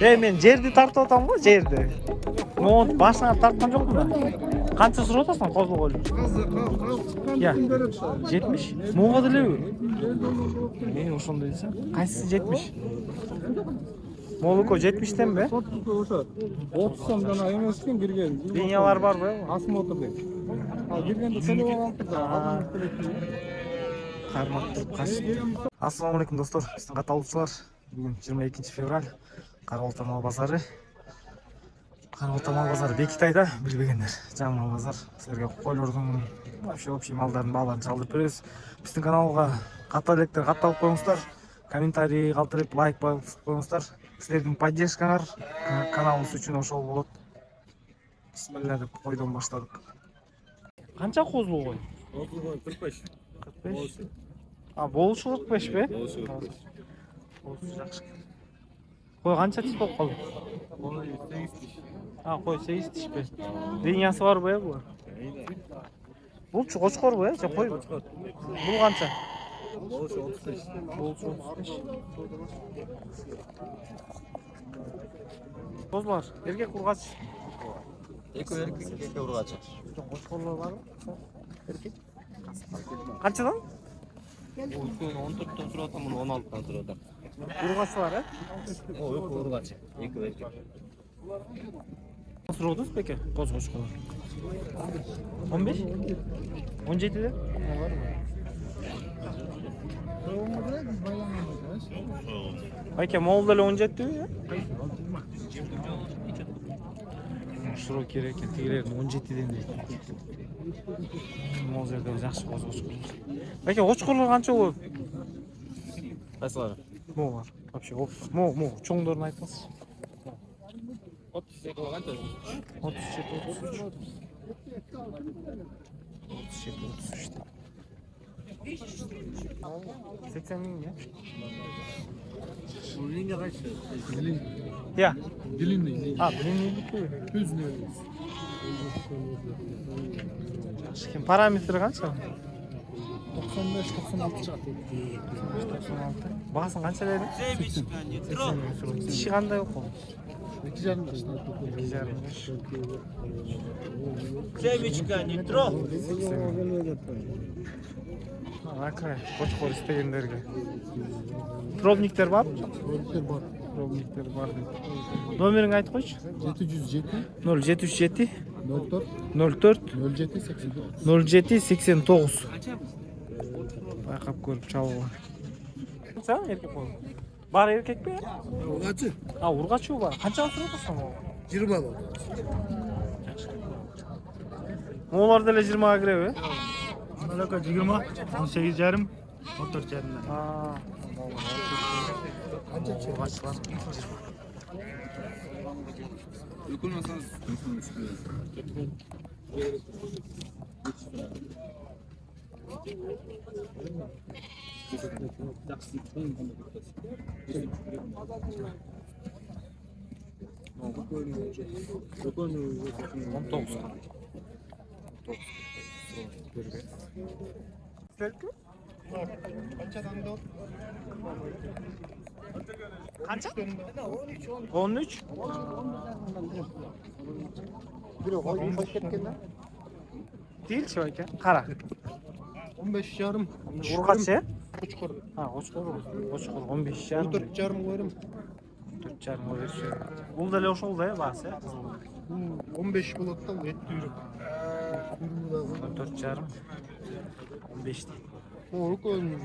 Мен жерди тартып атам го, жерди. Могу башына тарткан жокмун да. Канча сурап атасың козул койлу? Я. 70. Могу делеби? Ошондой десең. Кайсысы 70? Молуко 70тен бе? 30 сомдон эмес экен кирген. Линиялар барбы? Осмотр деп. Ал киргенде төлөп алыптыр да, адам төлөйт. Кармак туруп качты. Ассаламу алейкум достор. Биздин каталуучулар. Бүгүн 22 февраль. Карабалта мал базары. Карабалта мал базары Бекитайда, билбегендер. Жаңы мал базар. Силерге койлордун, вообще общий малдардын бааларын чалдырып беребиз. Биздин каналга каттал электер катталып коюңуздар. Комментарий калтырып, лайк басып коюңуздар. Силердин поддержкаңар каналыбыз үчүн ошол болот. Бисмилля деп койдон баштадык. Канча козул кой? Козул кой 45. 45. Болушу 45 бе? Болушу 45. Болушу жакшы. Кой канча тиш болуп калды? Кой 8 тиш. Кой 8 тиш бе? Линиясы барбы булар? Булчу кочкорбу же койбу? Бул канча? Болушу 35. Болушу 35. Козулар, эркек ургач. Эки эркек, эки ургач. Кочкорлор барбы? Эркек. Канчадан? Бул 14төн туруп атам, муну 16тан туруп атам. Ургачы бар, Эки ургач, эки эркек. Сурудуз беке, козгочколор. 15? 17де? Байке, мол деле 17 бе? Шуро керек экен, тигилердин 17ден дейт. Мол жерде жакшы козгочколор. Байке, кочкорлор канча болот? Кайсылары? Могулар, вообще опто. Мог, чоңдорун айтыңыз. 32 канча? 37, 33. 37, 33. 80 миң, я? Длинный кайсы? Я. Длинный. Длинный бүкү. Түзлүү. Жакшы. Параметри канча? 95-96 чыгат. 96. Баасын канча деди? 80. Тиши кандай окол? 2,5. Семечка, не трог. Акрай, кочкор истегендерге. Пробниктер бар? Пробниктер бар дейт. Номериңди айтып койчу. 707 0707 04 04 07 89. 0789. Байкап көрүп чабыла. Канча эркек кол? Бар эркек бе? Ургачы. Ургачы бар. Канча туруп атасың ал? 20 бал. Моолар деле 20га киреби? Анака 20, 18 жарым, 14 жарымда. Ургачылар 20. Өкүнөсүз. Kança? 13. Değil belki. Kara. 15 жарым. Urgaçı? Koçkor. Koçkor 15 jarım. 14 жарым koyarım. 4 jarım koyuyorsun. Bul da ошол да басы. 15 болоттан эт дүйрүк. 4 jarım. 15 değil. Өкөн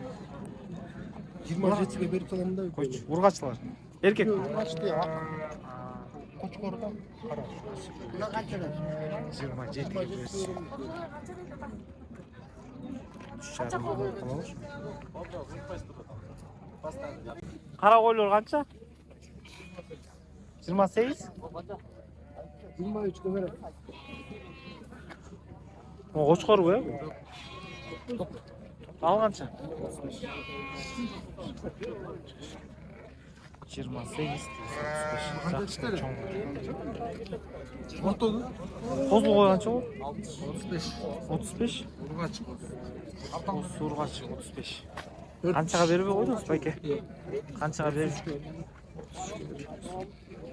27 ге берип салам да. Koç. Urgaçlar. Erkek. Urgaçты ак. Koçkordan кара. Мына канчада? 27 ге берсин. 3 jarım болот. Kara koyulur kança? 28. 23 ге берем. O koçkor bu ya. Al kança? 28. Ортоду? Козул кой канча bu? 35. 35. Urgaç. Urgaç 35. Kançaga berбей койдуңуз байке? Канчага берип?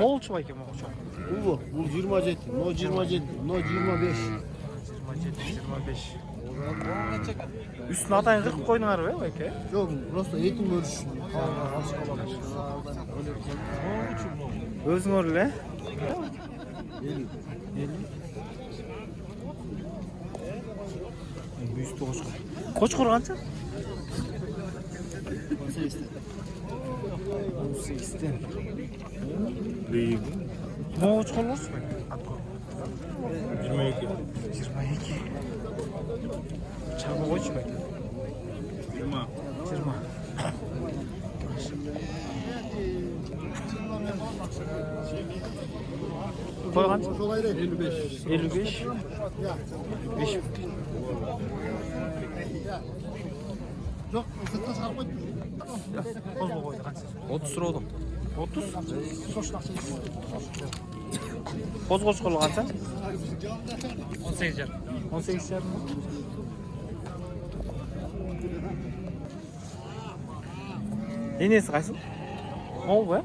Moğolçu bayke moğolçu. Bu 27, no 27, no 25. 25. Üstüne atayın 40 koyunlar be bayke. Yok, просто eğitim görüş. Özün öyle. 50. Üstü koçkor. Koçkor kança? 18'ten. Büyük. Moğolçkor olsun. 22. 22. Çarpı koç bayke. 20. 20. Koygan? 55. 55. 5. Yok, sırtına çıkartmayın. Kozma koydu kança. 30 lira oldu. 30. Koz koçkorlu kança? 18 lira. 18 yarım. Enesi qaysi? Moğol bu ya?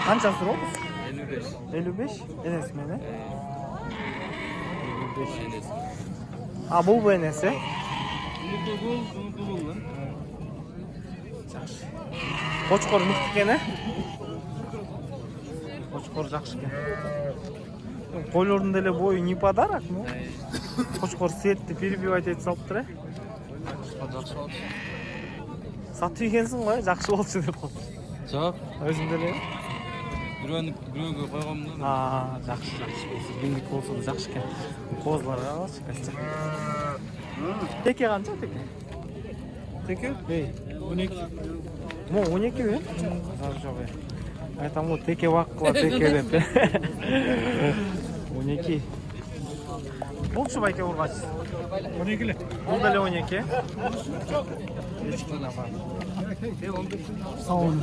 Qanchasi oldu? 55. 55. Enesi meni. 55. Ha bu enesi. Yaxshi. Qo'chqor miqti ekan-a? Qo'chqor yaxshi ekan. Qo'ylarning dele bo'yi не подарок, ну. Qo'chqor setni перебивать etib solibdi-a. Satib ekansiz qo'y, yaxshi bo'lsin deb qoldi. Javob. O'zing dele. Birovga qo'yganman. Ha, yaxshi. Bunday bo'lsa da yaxshi ekan. Qo'zlarga qarchi qachcha. Teke qancha teke? Teke? Ey, 12. mo 12 mi? Yo'q. Aytam o teke vaqtla teke deb. 12. Bo'lchi bayka urg'ach. 12'li. Bu da 12. Sağ olun.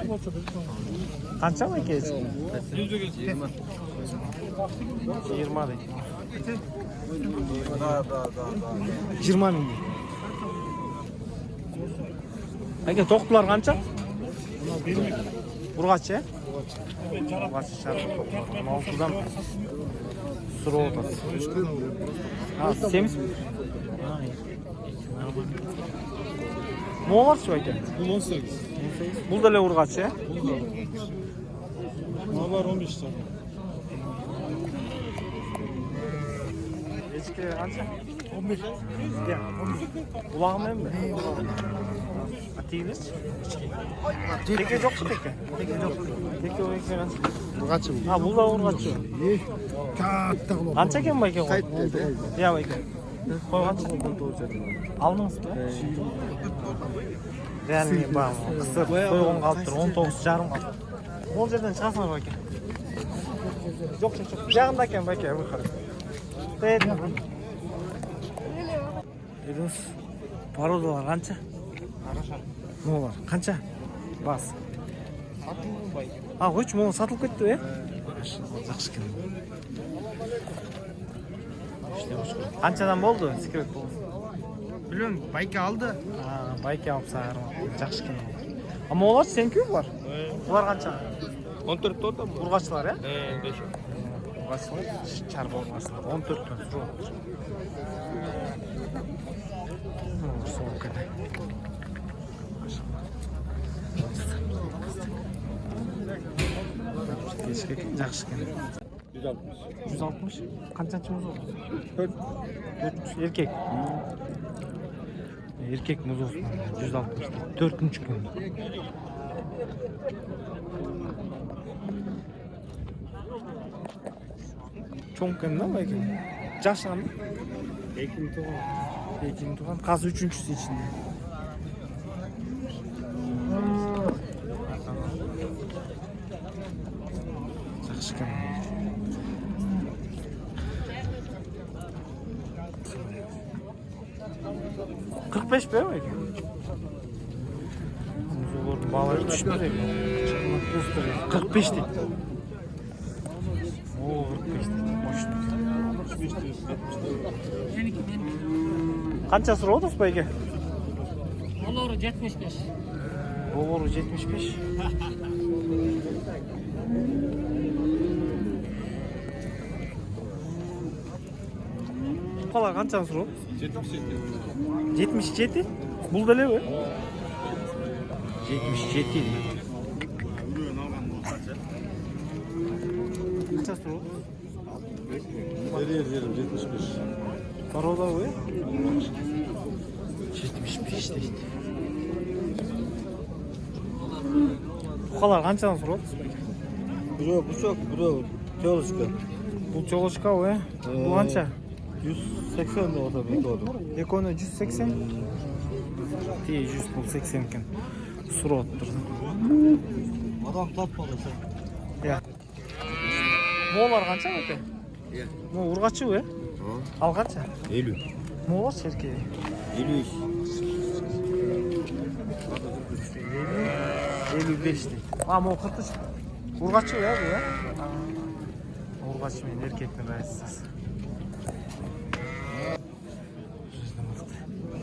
Qancha bayka? 20. 20 deydi. 20 ming. Aka to'qlar qancha? Urg'achi? Urg'achi sharq. 6dan surov otasi. Ha, 70. Moğolçu aka. Bu 18. Bu da urg'achi. Bu var 15 tane. Echki qancha? 15. Ya, 15. Ulag'im mi? Atingiz? Teke yo'q teke. Teke yo'q. Teke qancha? Urg'achi bu. Ha, bu da urg'achi. Katta qilib. Qancha ekan bayka? Oldi. Ya bayka. Qo'yganchi? Aldingizmi? Realni bor. Qisir qo'ygan qolib tur, 19,5 qoldi. Qo'l yerdan chiqasizmi bayka? Yo'q, yo'q. Bu yoqda ekan bayka, bu qarab. Dediniz, parodalar qancha? Mo'lar qancha? Bas. Ha, qo'ychi mo'l sotilib ketdi-ku. Yaxshi ekan. Qanchadan bo'ldi? Sekret bo'ldi. Bilmiyorum, bayka aldı. Ha, bayka olib sar. Yaxshi ekan. Ammo ular senku bor. Ular qancha? 14 to'rtta bu. Urg'achlar, ya? 5. Urg'achlar, charba urg'achlar. 14 dan turib. So'q edi. Kechga yaxshi ekan. 160. 160. Qanchachimiz oldu? 4. Erkek. Erkek muz olsun. 160. 4. gün. Çoğunken ne var ki? Caşan mı? Ekim toğan. Ekim Tuğan. Kaz 3.'sü içinde. Yaxşı ekan. Kırk beş be mi? Muzulur bağları düşmedi mi? 45 değil. Oo 45 değil. Boş. Qanchasi ro'dos bayga? Olori 75. Boğuru 75. Buqalar qancha so'rab? 77. Bul dele mi? 77. Qancha so'rab? Nereye verelim 75. Paroda mı? 75 deydi. Buqalar qanchadan so'rab? Bro bu çok bro. Teolojka. Bu cho'lochka o. Bu qancha? 180 de orada bir oldu. Ekoni 180. Tiye 100 pul 80 ekan. Surot turdi. Adam tapmadı sen. Ya. Mo'lar qancha aka? Mo urg'achi u. Al qancha? 50. Mo'lar cherki. 50. 55 deydi. Ha, mo 43. Urg'achi u ya bu ya. Urg'achi men erkakning raisisiz.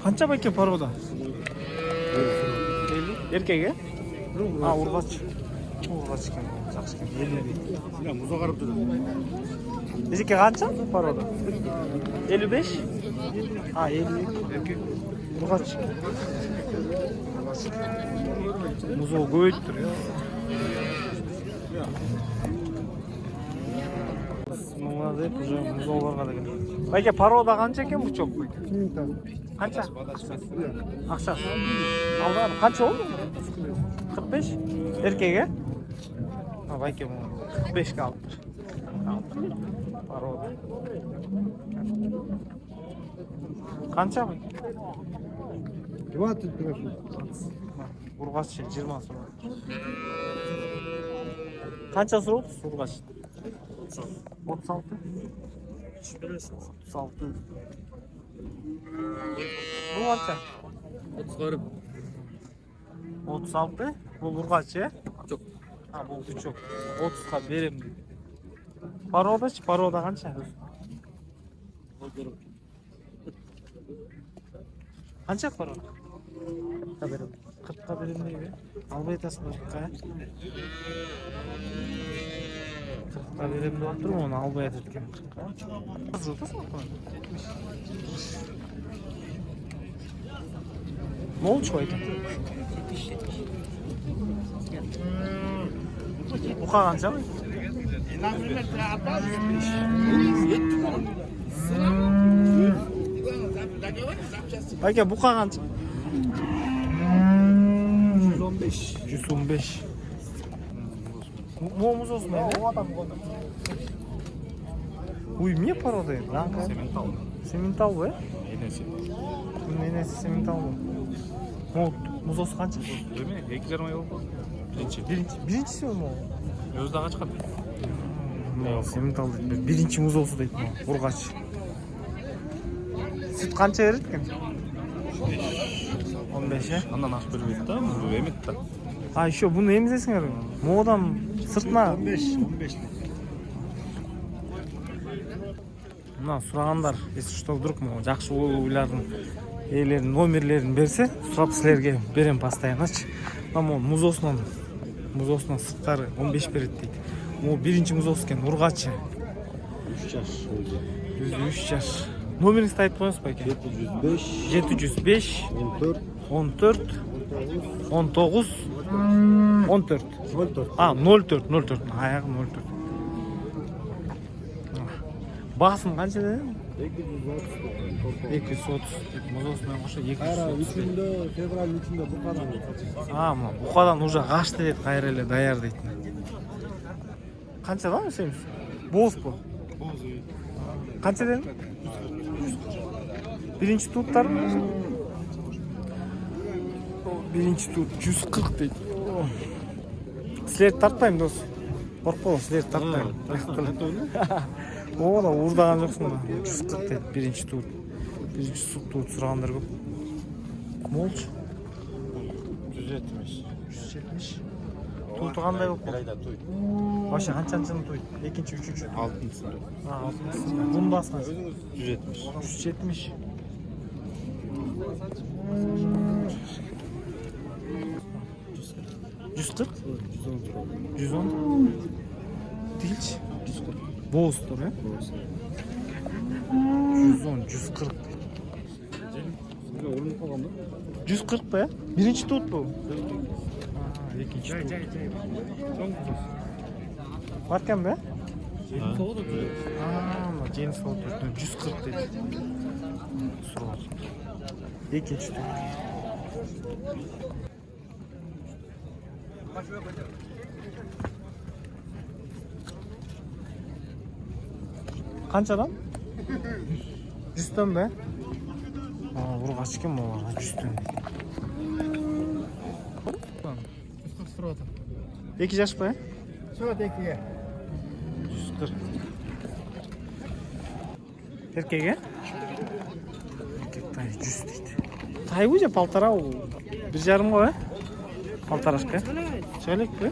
Qancha aka paroda? 50. Erkak a? Ha, urg'achi. Urg'achi ekan. Yaxshi ekan. 50 deydi. Ya muza qarab turdi. Biziki qancha paroda? 55. Ha, 50. Erkak. Urg'achi. Muzo ko'yib turdi. Bunlar deb уже muzolarga degan. Aka paroda qancha ekan bu cho'q? Qancha? Aqshasi. Aldan qancha oldu? 45. Erkakga? Ha, aka bu 45 ga olibdi. Paroda. Qancha bu? 20 lira. Urg'achi 20 so'm. Qancha so'rab? Urg'achi. 36. 36. Bu qancha? 36. Bu urg'achi. Yo'q. Ha, bu buchoq. 30 ga berim. Paroda-chi, paroda qancha? Qancha paroda? 40 ga berim. 40 ga berim deydi. Alba aytasizmi 40 ga? 40 ga berim deb turib, uni alba aytayotgan 40 ga. Молчу ekan. Bu qancha? Aka bu qancha? 115. 115. Mumuz olsun ya. O adam bu. Uy, niye paroda ya? Сементал. Semental bu ya? Enesi. Bunun enesi semental bu. Muz olsun qancha? Demek 2,5 ай oldu. Birinchisi mi o? Özde kaç kat? Semental deydi. Birinchi muz olsun deydi. Urg'achi. Süt qancha beradi ekan? 15 ya. Andan akış bir bitti ama bu emet de. Ha, şu bunu emizesinglar. Mo'dan sırtma. 15. Мына сурагандар, если что вдруг жакшы ойлордун ээлеринин номерлерин берсе, сурап силерге берем постоянночу. Мына музосунан сырткары 15 берет дейт. Могу биринчи музос экен, ургачы. 3 yaş. 3 жаш. Номериңизди айтып коюңузбу эке? 705 14 19 14. А, 04. Аягы 04. Басым қанша дедin? 230. Музосымен қоса 230. Üçünde, fevralın üçünde bu kadar. А, бұқадан уже қашты деді, қайыр еле даяр дейтін. Қаншадан өсеміз? Боз бұл. Қанша дедin? Birinci tuğutlar mı? Birinci tuğut 140 deydi. Силерди тартпайм дос. Коркпо, силерди тартпайм. О, да уурдаган жоксуң да. 140 дейт биринчи туут. Биринчи туут сурагандар көп. Молчу. 170. 170. Тууту кандай болуп калды? Ayda toy. Башы канчанчыны туйт? Экинчи, үчүнчү. 6. А, 6. Бундасына 170. 170. 140? 110. Değilç. 140. Boğuzdur ya. 110, 140. 140 be. Birinci tut bu. İkinci tut. Varken be? Ama James Walter 140 dedi. Soğuk. İkinci tut. Kança lan? 100'tön be. Vur kaç kim o var? 100'tön. İki yaş be. Şöyle tekiye. 140. Erkeğe? Erkek tay 100 deydi. Tay bu ya paltara o. 1,5 koy. Paltar aşkı. Söylek be.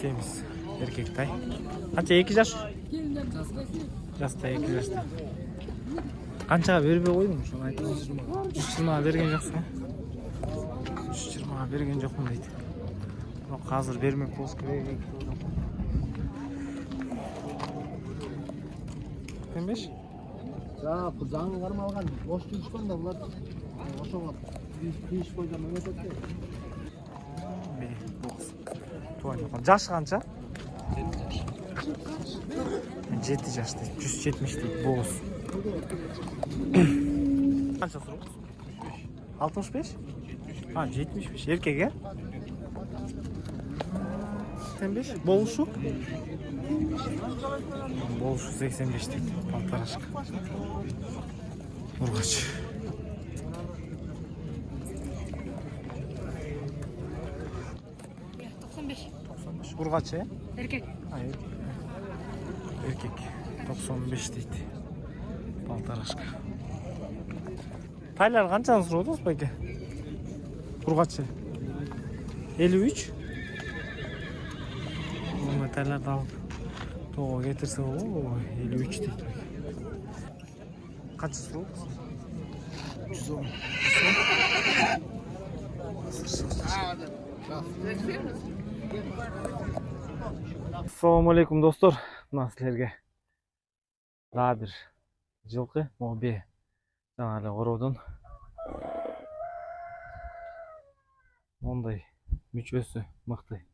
Semiz. Erkek tay. Kança 2 yaş? Jasta 2 yaşta. Kançaga бербей койдуң, ошону айтыңыз. 120 берген жоксуң. 120 берген жокмун дейт. Бирок азыр бермек болсо керек. 15? Жаңа жаңы кармалган бош жүрүшкөн да булар ошого тийиш койгон мемлекетте. Жашы канча? 7 жаш дейт. 170 дейт. Боз. Kança soru? 65? Ha 75. Erkeğe? 85. Boğuşu? Boğuşu 85 değil. Paltar aşkı. Urgaç. Urgaç ya? Erkek. Hayır. Erkek. 95 deydi. Paltar aşkı. Taylar kançanı sorudunuz peki? Urgaçı. 53. Bu taylar da alıp toğa getirse o 53 deydi. Kaçı sorudunuz? 110. Assalamu alaikum dostlar. Mына силерге дагы бир жылкы моби жаңа эле короодон мондай мүчөсү мыкты.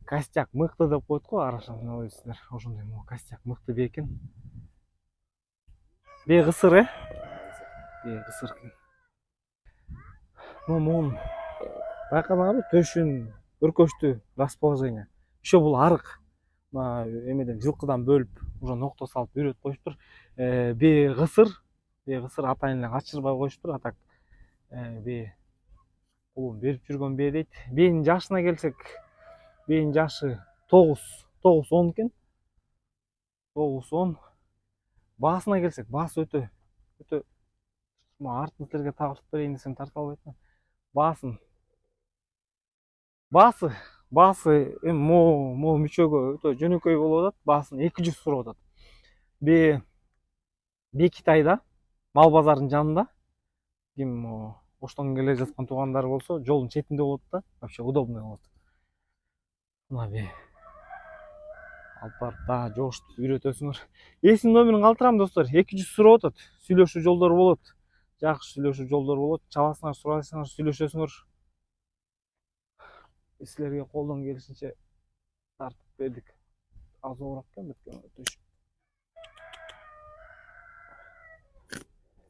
Костяк мыкты деп коет го, арашан ойлойсуздар. Ошондой костяк мыкты бекен. Бегысыр Бегысыр. Мун байкадыңарбы? Төшүн өркөштүү расположение. Еще бул арык. Эмеден жылкыдан бөлүп, уже нокто салып үйрөтүп коюштур. Бегысыр атайын эле качырбай коюштур. Атак улум берип жүргөн бээ дейт. Бээнин жашына келсек, бээнин жашы 9-10 экен. 9-10. Баасына келсек, баасы өтө артын силерге тартып берейин десем тарта албайт. Баасы мо мүчөгө өтө жөнөкөй болуп атат. Баасын 200 сурап атат. Бекитайда, мал базарынын жанында. Ким оштон келе жаткан туугандар болсо, жолдун четинде болот да. Вообще удобный болот. Мына алып барып да жоштуп үйрөтөсүңөр. Эсин номерин калтырам достор. 200 сурап атат. Сүйлөшүү жолдору болот. Жакшы сүйлөшүү жолдору болот. Чаласыңар, сурасаңар, сүйлөшөсүңөр. Силерге колдон келишинче тартып бердик. Азыраак экен беткен.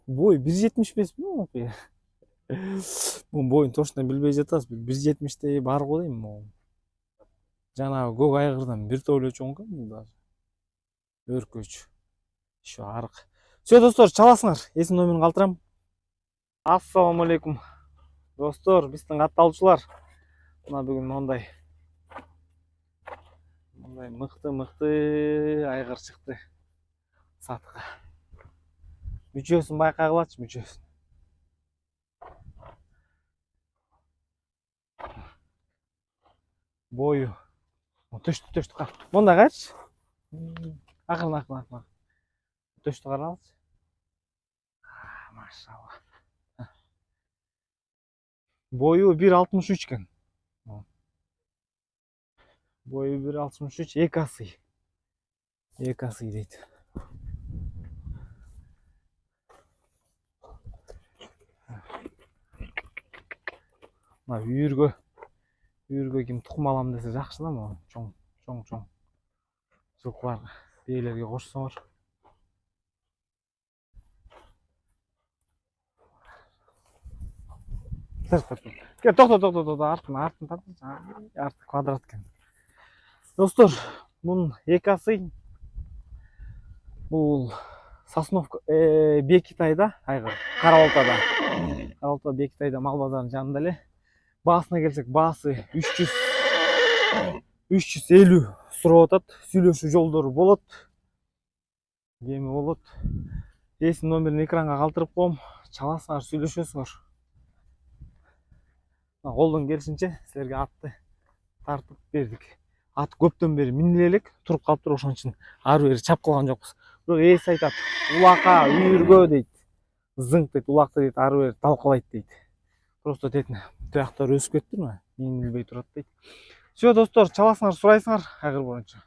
Бой 1,75 mi? Bu boyun точно билбей жатасыз. 1,70 бар го дейм. Жанагы көк айгырдан бир тойло чоң экен бул даже. Өркөч. Şu арык. Все достор, чаласыңар. Эсин номерин калтырам. Ассаламу алейкум. Достор, биздин катталуучулар. Мына бүгүн мондай мыкты айгыр чыкты сатыга. Мүчөсүн байкагылачы, мүчөсүн. Бою. Төштү кар. Монда кайчы? Акырын. Төштү каралчы. Машалла. Boyu 1.63 ekan. Boyu 1.63, ekasi. Ekasi deydi. Mына үйіргө ким тұқым алам десе жақсы да, мына чоң жылқылар биелерге қоссоңор. Тоқта, артын тарт. Арты квадрат екен. Достор, бұның екасы бұл Сосновка Бекитайда, Қарабалтада. Қарабалтада Бекитайда мал базарының жанында эле. Басына келсек, басы 350 сурап атат. Сүйлөшүү жолдору болот. Кеми болот. Эсин номерин экранга калтырып коем. Чаласыңар, сүйлөшөсүңөр. Колдон келишинче силерге атты тартып бердик. Ат көптөн бери миниле элек, туруп калыптыр, ошон үчүн ары бери чап кылган жокпуз. Бирок эс айтат, улака, үйүргө дейт. Зыңк дейт, улакты дейт, ары бери талкалайт дейт. Просто дейтин, туяктар өсүп кеттирби, минилбей турат дейт. Все, достор, чаласыңар, сурайсыңар, агыр боюнча.